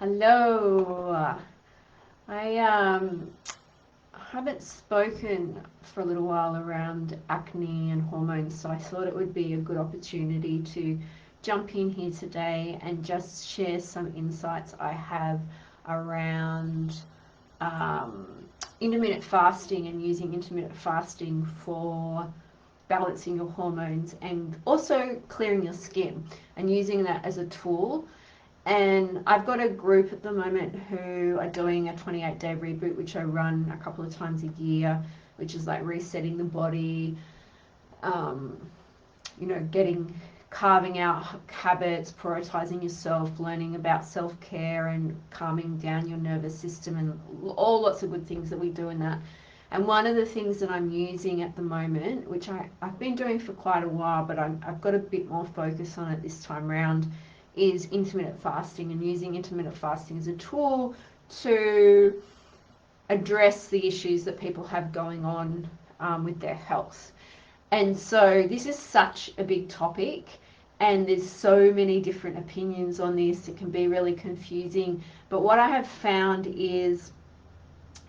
Hello. I haven't spoken for a little while around acne and hormones, so I thought it would be a good opportunity to jump in here today and just share some insights I have around um, intermittent fasting and using intermittent fasting for balancing your hormones and also clearing your skin and using that as a tool. And I've got a group at the moment who are doing a 28-day reboot, which I run a couple of times a year, which is like resetting the body, um, carving out habits, prioritizing yourself, learning about self-care and calming down your nervous system, and all lots of good things that we do in that. And one of the things that I'm using at the moment, which I've been doing for quite a while, but I've got a bit more focus on it this time around, is intermittent fasting, and using intermittent fasting as a tool to address the issues that people have going on with their health. And so this is such a big topic, and there's so many different opinions on this. It can be really confusing, but what I have found is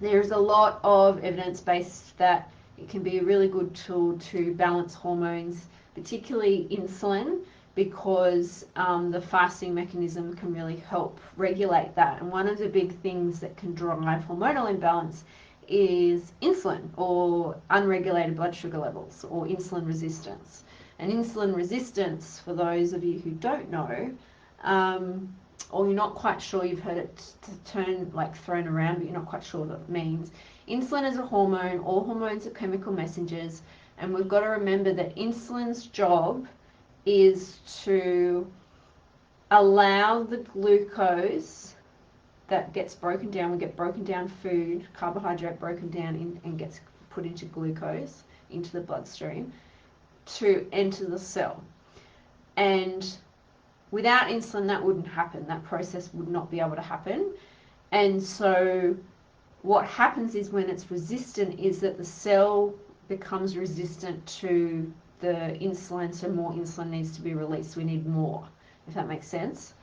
there's a lot of evidence-based that it can be a really good tool to balance hormones, particularly insulin, because the fasting mechanism can really help regulate that. And one of the big things that can drive hormonal imbalance is insulin, or unregulated blood sugar levels, or insulin resistance. And insulin resistance, for those of you who don't know, or you're not quite sure, you've heard it thrown around, but you're not quite sure what it means. Insulin is a hormone. All hormones are chemical messengers, and we've got to remember that insulin's job is to allow the glucose that gets broken down. We get broken down food, carbohydrate broken down and gets put into glucose, into the bloodstream, to enter the cell. And without insulin, that wouldn't happen. That process would not be able to happen. And so what happens is, when it's resistant, is that the cell becomes resistant to the insulin, so more insulin needs to be released. We need more, if that makes sense.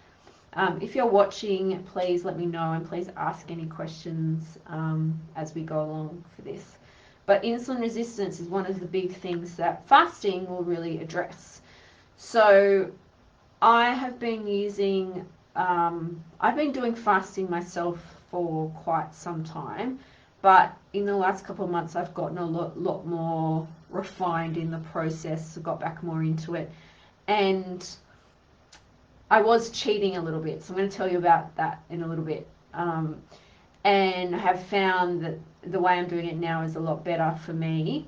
If you're watching, please let me know, and please ask any questions as we go along for this. But insulin resistance is one of the big things that fasting will really address. So I have been using, I've been doing fasting myself for quite some time, but in the last couple of months I've gotten a lot more refined in the process, got back more into it, and I was cheating a little bit, so I'm going to tell you about that in a little bit. And I have found that the way I'm doing it now is a lot better for me,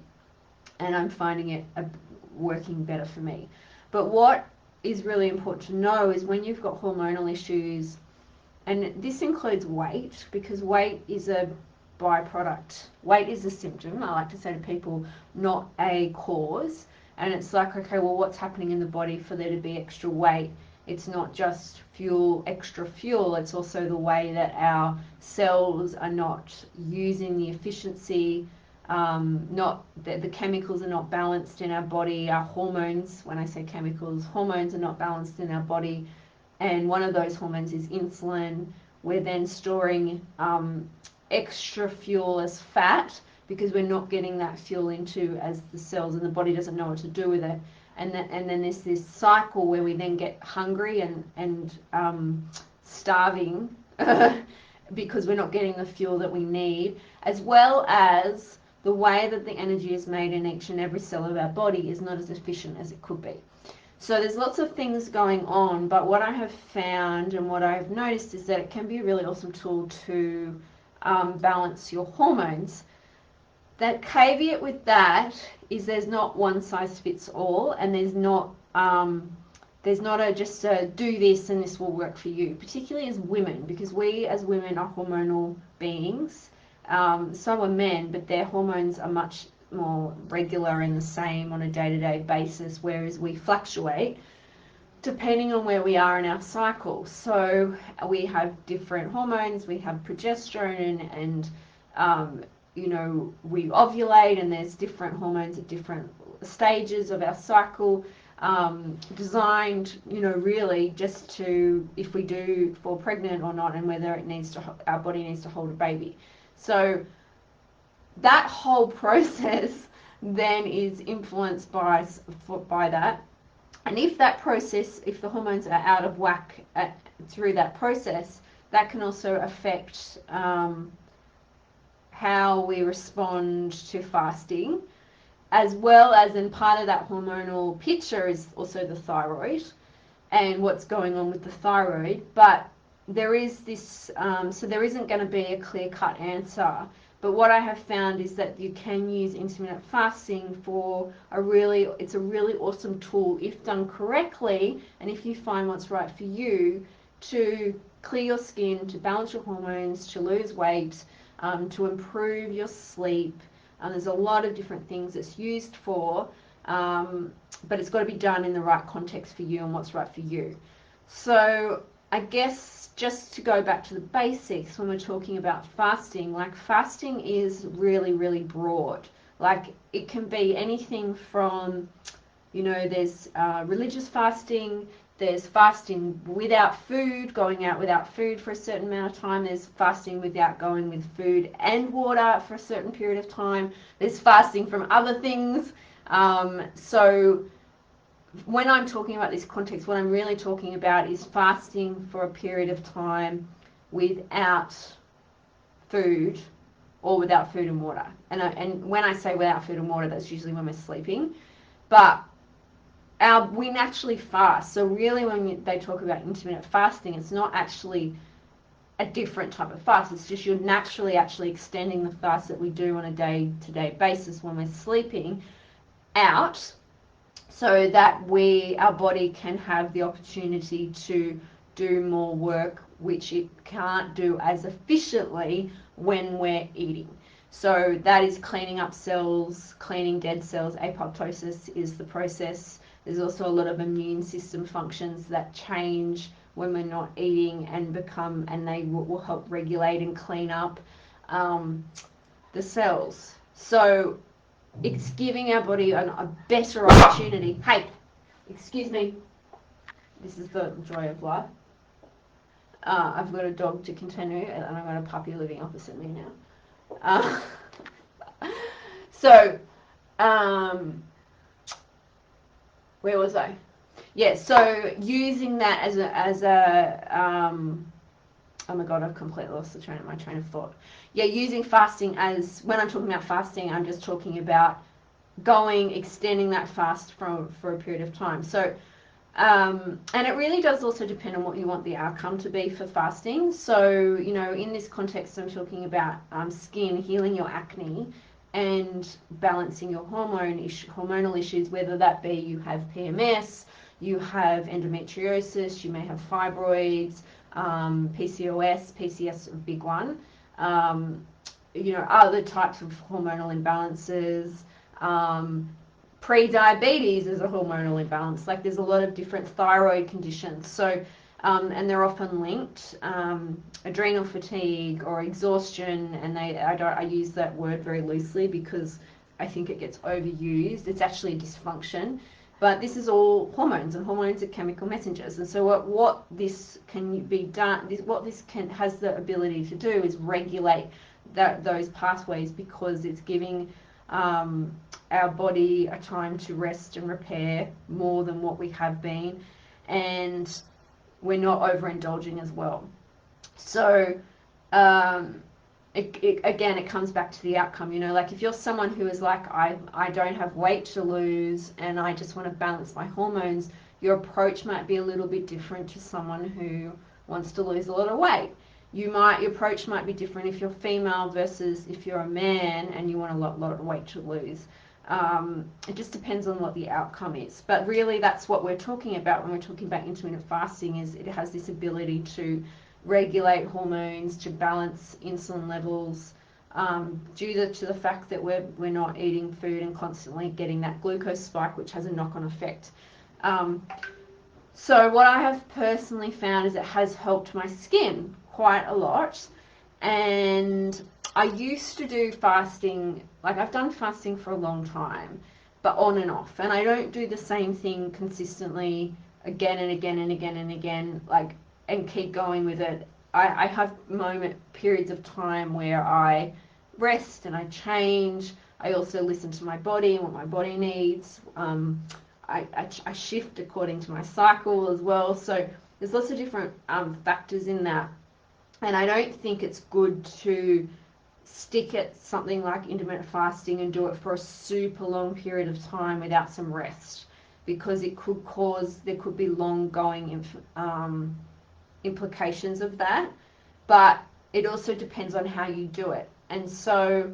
and I'm finding it working better for me. But what is really important to know is, when you've got hormonal issues, and this includes weight, because weight is a byproduct. Weight is a symptom, I like to say to people, not a cause. And it's like, okay, well, what's happening in the body for there to be extra weight? It's not just extra fuel, it's also the way that our cells are not using the efficiency, the chemicals are not balanced in our body. Our hormones, when I say chemicals, hormones are not balanced in our body, and one of those hormones is insulin. We're then storing extra fuel as fat, because we're not getting that fuel into as the cells, and the body doesn't know what to do with it. And then there's this cycle where we then get hungry and starving because we're not getting the fuel that we need, as well as the way that the energy is made in each and every cell of our body is not as efficient as it could be. So there's lots of things going on, but what I have found and what I've noticed is that it can be a really awesome tool to balance your hormones. That caveat with that is, there's not one size fits all, and there's not just do this and this will work for you, particularly as women, because we as women are hormonal beings. So are men, but their hormones are much more regular and the same on a day-to-day basis, whereas we fluctuate depending on where we are in our cycle. So we have different hormones. We have progesterone, and we ovulate, and there's different hormones at different stages of our cycle. designed, really just to, if we do fall pregnant or not, and whether our body needs to hold a baby. So that whole process then is influenced by that. And if the hormones are out of whack through that process, that can also affect how we respond to fasting, as well as, in part of that hormonal picture is also the thyroid and what's going on with the thyroid. But there is this, so there isn't going to be a clear-cut answer. But what I have found is that you can use intermittent fasting for it's a really awesome tool if done correctly, and if you find what's right for you, to clear your skin, to balance your hormones, to lose weight, to improve your sleep. There's a lot of different things it's used for, but it's got to be done in the right context for you and what's right for you. So I guess just to go back to the basics, when we're talking about fasting, like, fasting is really, really broad. Like, it can be anything from, there's religious fasting, there's fasting without food, going out without food for a certain amount of time, there's fasting without going with food and water for a certain period of time, there's fasting from other things. So when I'm talking about this context, what I'm really talking about is fasting for a period of time without food, or without food and water. And when I say without food and water, that's usually when we're sleeping. But we naturally fast. So really, when they talk about intermittent fasting, it's not actually a different type of fast. It's just you're naturally actually extending the fast that we do on a day-to-day basis when we're sleeping out, so that our body can have the opportunity to do more work, which it can't do as efficiently when we're eating. So that is cleaning up cells, cleaning dead cells. Apoptosis is the process. There's also a lot of immune system functions that change when we're not eating and they will help regulate and clean up the cells. So it's giving our body a better opportunity. Hey, excuse me. This is the joy of life. I've got a dog to continue, and I've got a puppy living opposite me now. So, where was I? Yeah, so using that as a oh my god, I've completely lost my train of thought. Yeah, using fasting as, when I'm talking about fasting, I'm just talking about extending that fast for a period of time. So, and it really does also depend on what you want the outcome to be for fasting. So, in this context, I'm talking about skin, healing your acne, and balancing your hormonal issues, whether that be you have PMS, you have endometriosis, you may have fibroids, PCOS, PCS, a big one, other types of hormonal imbalances, pre-diabetes is a hormonal imbalance. Like, there's a lot of different thyroid conditions. So, and they're often linked, adrenal fatigue or exhaustion, and I use that word very loosely because I think it gets overused. It's actually a dysfunction. But this is all hormones, and hormones are chemical messengers. And so what this can be done, has the ability to do is regulate those pathways, because it's giving our body a time to rest and repair more than what we have been, and we're not overindulging as well. So again, it comes back to the outcome. Like, if you're someone who is like, I don't have weight to lose and I just want to balance my hormones, your approach might be a little bit different to someone who wants to lose a lot of weight. Your approach might be different if you're female versus if you're a man and you want a lot of weight to lose. It just depends on what the outcome is. But really, that's what we're talking about when we're talking about intermittent fasting, is it has this ability to regulate hormones, to balance insulin levels, due to the fact that we're not eating food and constantly getting that glucose spike, which has a knock-on effect. So what I have personally found is it has helped my skin quite a lot. And I used to do fasting, like, I've done fasting for a long time, but on and off. And I don't do the same thing consistently again and again and again and again, like, and keep going with it. I have periods of time where I rest and I change. I also listen to my body and what my body needs. I shift according to my cycle as well. So there's lots of different factors in that. And I don't think it's good to stick at something like intermittent fasting and do it for a super long period of time without some rest, because there could be long going implications of that. But it also depends on how you do it. And so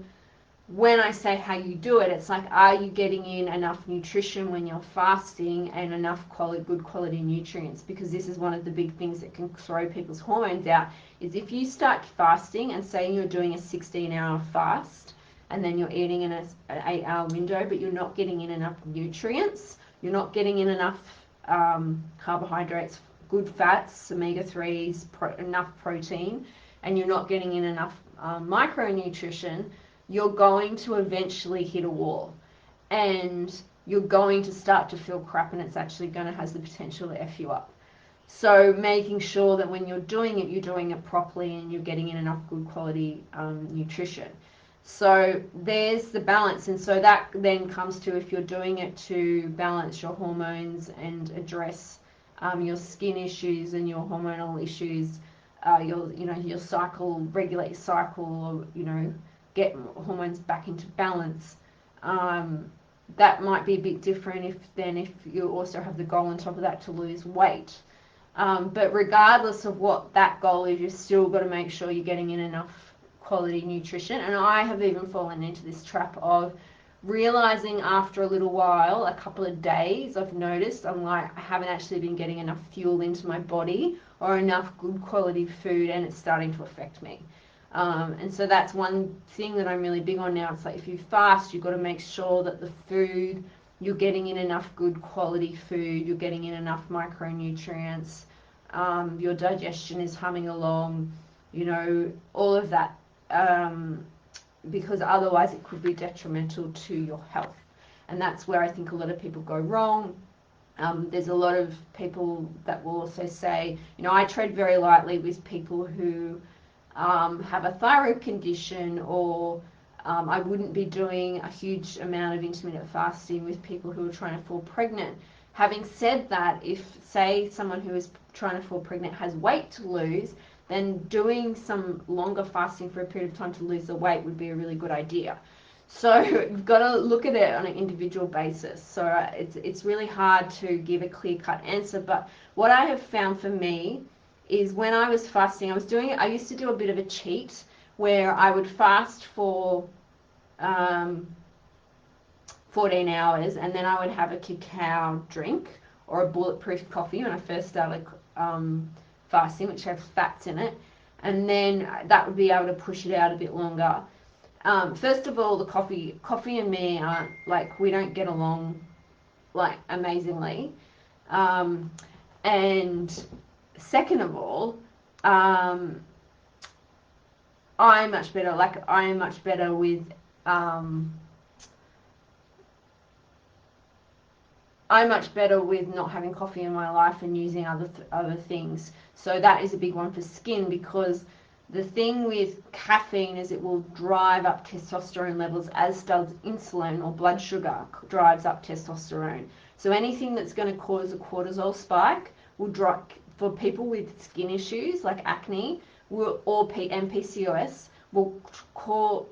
when I say how you do it, it's like, are you getting in enough nutrition when you're fasting and enough good quality nutrients? Because this is one of the big things that can throw people's hormones out, is if you start fasting and say you're doing a 16-hour fast and then you're eating in an 8-hour window, but you're not getting in enough nutrients, you're not getting in enough carbohydrates, good fats, omega-3s, enough protein, and you're not getting in enough micronutrition, you're going to eventually hit a wall, and you're going to start to feel crap, and it's actually going to have the potential to F you up. So making sure that when you're doing it properly and you're getting in enough good quality nutrition. So there's the balance. And so that then comes to, if you're doing it to balance your hormones and address your skin issues and your hormonal issues, your cycle, regulate your cycle, or, get hormones back into balance. That might be a bit different if you also have the goal on top of that to lose weight. But regardless of what that goal is, you've still got to make sure you're getting in enough quality nutrition. And I have even fallen into this trap of realizing after a little while, a couple of days, I've noticed I'm like, I haven't actually been getting enough fuel into my body or enough good quality food, and it's starting to affect me. And so that's one thing that I'm really big on now. It's like, if you fast, you've got to make sure that the food, you're getting in enough good quality food, you're getting in enough micronutrients, your digestion is humming along, all of that, because otherwise it could be detrimental to your health. And that's where I think a lot of people go wrong. There's a lot of people that will also say, I tread very lightly with people who have a thyroid condition, or I wouldn't be doing a huge amount of intermittent fasting with people who are trying to fall pregnant. Having said that, if, say, someone who is trying to fall pregnant has weight to lose, then doing some longer fasting for a period of time to lose the weight would be a really good idea. So you've got to look at it on an individual basis. So it's really hard to give a clear-cut answer, but what I have found for me is when I was fasting, I used to do a bit of a cheat where I would fast for 14 hours, and then I would have a cacao drink or a bulletproof coffee when I first started fasting, which has fats in it, and then that would be able to push it out a bit longer. First of all, the coffee and me aren't, like, we don't get along, like, amazingly, and second of all, I'm much better with I'm much better with not having coffee in my life and using other things. So that is a big one for skin, because the thing with caffeine is it will drive up testosterone levels, as does insulin or blood sugar drives up testosterone. So anything that's going to cause a cortisol spike will drive, for people with skin issues like acne or PCOS, will cause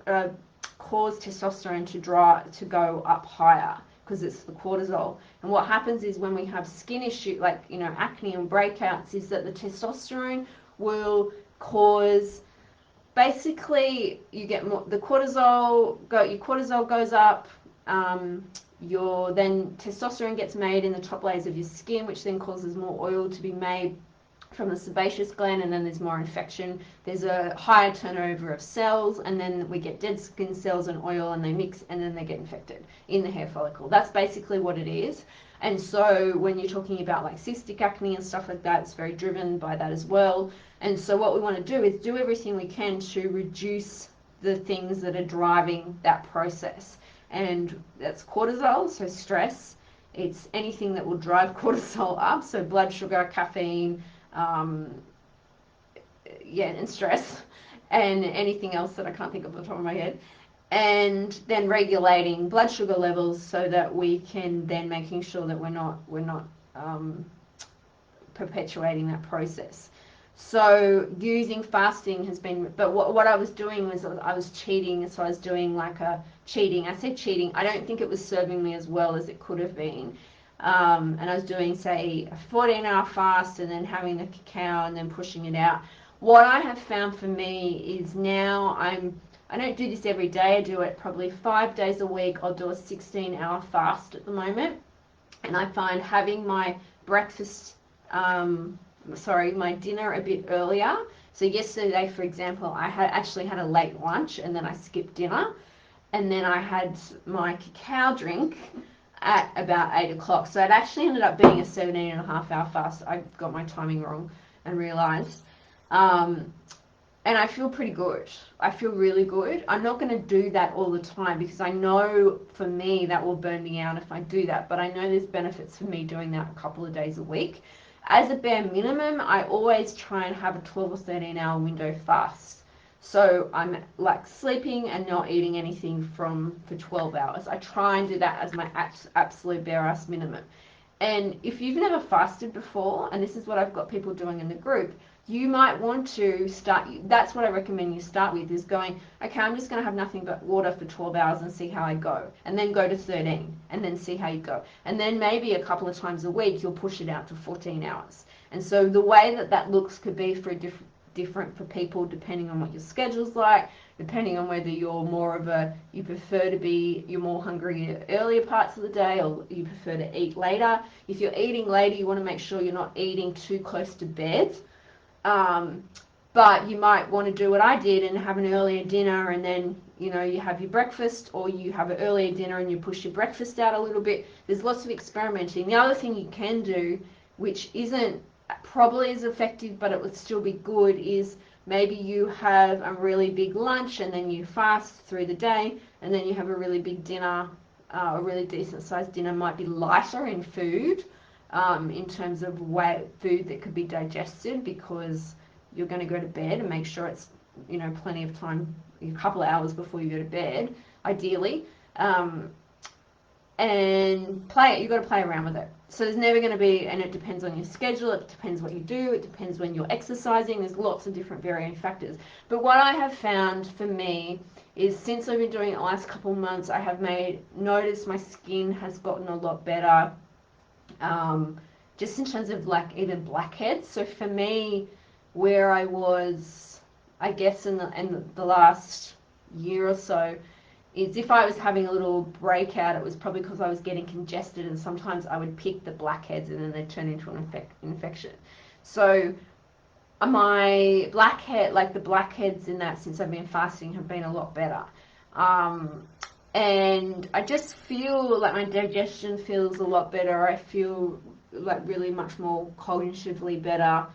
testosterone to go up higher, because it's the cortisol. And what happens is when we have skin issue, like, acne and breakouts, is that the testosterone will cause, basically, you get more, your cortisol goes up, then testosterone gets made in the top layers of your skin, which then causes more oil to be made from the sebaceous gland, and then there's more infection. There's a higher turnover of cells, and then we get dead skin cells and oil, and they mix, and then they get infected in the hair follicle. That's basically what it is. And so when you're talking about like cystic acne and stuff like that, it's very driven by that as well. And so what we want to do is do everything we can to reduce the things that are driving that process. and that's cortisol, so stress. It's anything that will drive cortisol up, so blood sugar, caffeine, um, yeah, and stress, and anything else that I can't think of off the top of my head. And then regulating blood sugar levels so that we can then making sure that we're not perpetuating that process. So using fasting has been, but what I was doing was I was cheating. So I was doing like a cheating. I said cheating. I don't think it was serving me as well as it could have been. And I was doing, say, a 14-hour fast and then having the cacao and then pushing it out. What I have found for me is now I don't do this every day. I do it probably 5 days a week. I'll do a 16-hour fast at the moment. And I find having my breakfast, my dinner a bit earlier. So yesterday, for example, I had actually had a late lunch and then I skipped dinner. And then I had my cacao drink at about 8 o'clock. So it actually ended up being a 17.5-hour fast. I got my timing wrong and realized. And I feel pretty good. I feel really good. I'm not going to do that all the time because I know for me that will burn me out if I do that. But I know there's benefits for me doing that a couple of days a week. As a bare minimum, I always try and have a 12 or 13-hour window fast. So I'm like sleeping and not eating anything for 12 hours. I try and do that as my absolute bare ass minimum. And if you've never fasted before, and this is what I've got people doing in the group, you might want to start, that's what I recommend you start with, is going, okay, I'm just going to have nothing but water for 12 hours and see how I go. And then go to 13 and then see how you go. And then maybe a couple of times a week, you'll push it out to 14 hours. And so the way that that looks could be for different for people depending on what your schedule's like, depending on whether you're more of a, you prefer to be, you're more hungry earlier parts of the day or you prefer to eat later. If you're eating later, you want to make sure you're not eating too close to bed. But you might want to do what I did and have an earlier dinner and then, you know, you have your breakfast, or you have an earlier dinner and you push your breakfast out a little bit. There's lots of experimenting. The other thing you can do, which isn't probably as effective but it would still be good, is maybe you have a really big lunch and then you fast through the day and then you have a really big dinner. A really decent sized dinner might be lighter in food. In terms of food that could be digested, because you're going to go to bed, and make sure it's, you know, plenty of time, a couple of hours before you go to bed, ideally. And you've got to play around with it. So there's never going to be, and it depends on your schedule, it depends what you do, it depends when you're exercising, there's lots of different varying factors. But what I have found for me is, since I've been doing it the last couple of months, I have noticed my skin has gotten a lot better. Just in terms of like even blackheads. So for me, where I was, I guess in the last year or so, is if I was having a little breakout, it was probably because I was getting congested, and sometimes I would pick the blackheads and then they'd turn into an infection. So my the blackheads in that, since I've been fasting, have been a lot better. And I just feel like my digestion feels a lot better. I feel like really much more cognitively better.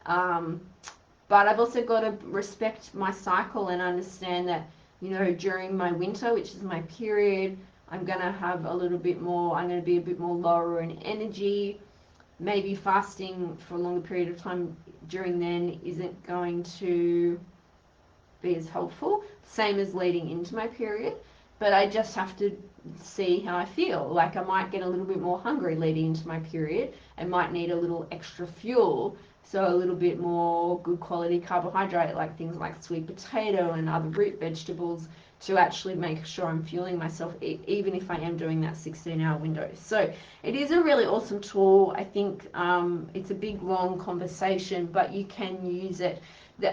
But I've also got to respect my cycle and understand that, you know, during my winter, which is my period, I'm going to have a little bit more, I'm going to be a bit more lower in energy. Maybe fasting for a longer period of time during then isn't going to be as helpful. Same as leading into my period. But I just have to see how I feel. Like I might get a little bit more hungry leading into my period and might need a little extra fuel. So a little bit more good quality carbohydrate, like things like sweet potato and other root vegetables, to actually make sure I'm fueling myself, even if I am doing that 16-hour window. So it is a really awesome tool. I think it's a big, long conversation, but you can use it.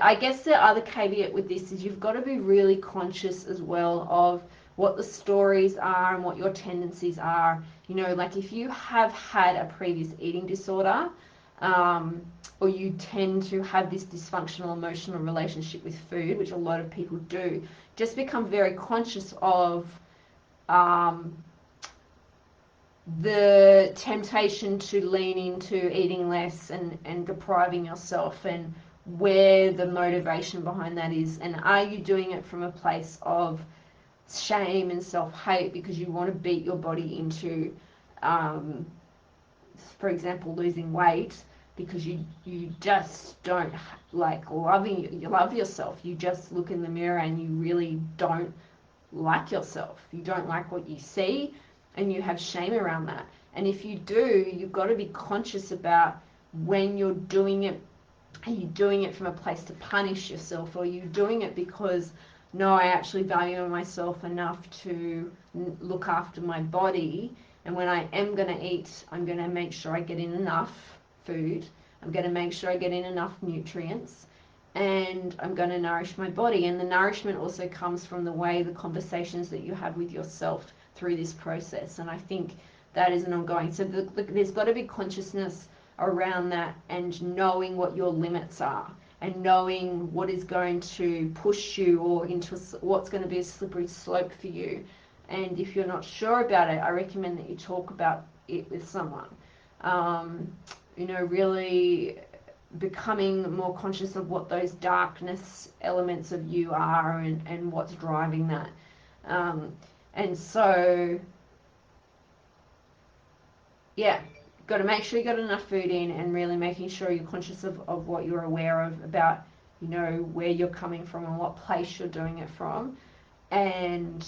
I guess the other caveat with this is you've got to be really conscious as well of what the stories are and what your tendencies are. You know, like if you have had a previous eating disorder, or you tend to have this dysfunctional emotional relationship with food, which a lot of people do, just become very conscious of the temptation to lean into eating less and depriving yourself, and where the motivation behind that is, and are you doing it from a place of shame and self-hate because you want to beat your body into, for example, losing weight, because you just don't like loving, you love yourself. You just look in the mirror and you really don't like yourself. You don't like what you see, and you have shame around that. And if you do, you've got to be conscious about when you're doing it. Are you doing it from a place to punish yourself, or are you doing it because, no, I actually value myself enough to look after my body, and when I am going to eat, I'm going to make sure I get in enough food, I'm going to make sure I get in enough nutrients, and I'm going to nourish my body. And the nourishment also comes from the conversations that you have with yourself through this process. And I think that is an ongoing, so there's got to be consciousness around that, and knowing what your limits are, and knowing what is going to push you or into what's going to be a slippery slope for you. And if you're not sure about it, I recommend that you talk about it with someone. Really becoming more conscious of what those darkness elements of you are, and what's driving that. And so, yeah, got to make sure you got enough food in, and really making sure you're conscious of what you're aware of about, where you're coming from and what place you're doing it from, and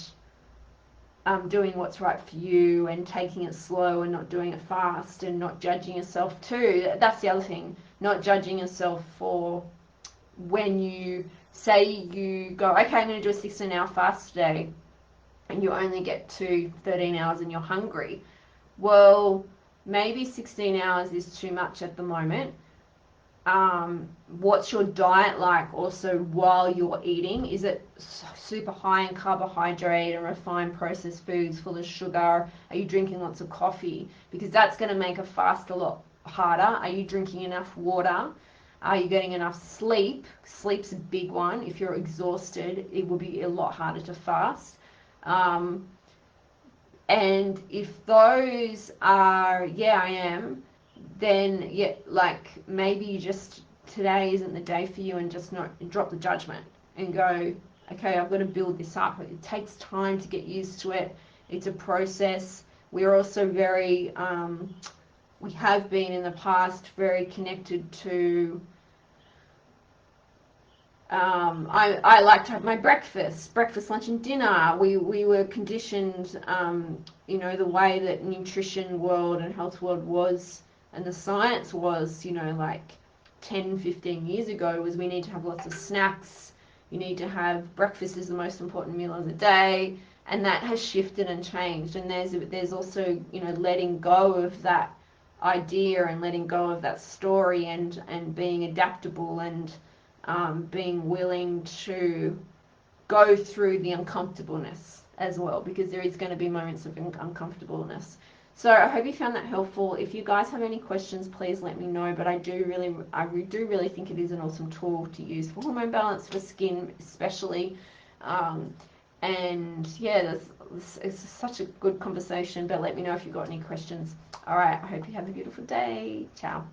doing what's right for you, and taking it slow and not doing it fast, and not judging yourself too. That's the other thing, not judging yourself for when you say you go, okay, I'm going to do a 16-hour fast today, and you only get to 13 hours and you're hungry. Well, maybe 16 hours is too much at the moment. What's your diet like also while you're eating? Is it super high in carbohydrate and refined processed foods full of sugar? Are you drinking lots of coffee? Because that's going to make a fast a lot harder. Are you drinking enough water? Are you getting enough sleep? Sleep's a big one. If you're exhausted, it will be a lot harder to fast. And if those are, yeah, I am, then yeah, like maybe you just, today isn't the day for you, and just not drop the judgment and go, okay, I've got to build this up. It takes time to get used to it. It's a process. We're also very, we have been in the past very connected to, I like to have my breakfast, lunch, and dinner. We were conditioned, the way that nutrition world and health world was, and the science was, like 10, 15 years ago, was we need to have lots of snacks. You need to have breakfast is the most important meal of the day, and that has shifted and changed. And there's also, letting go of that idea, and letting go of that story, and being adaptable, and being willing to go through the uncomfortableness as well, because there is going to be moments of uncomfortableness. So I hope you found that helpful. If you guys have any questions, please let me know. But I do really think it is an awesome tool to use for hormone balance, for skin especially. And yeah, it's such a good conversation. But let me know if you've got any questions. All right, I hope you have a beautiful day. Ciao.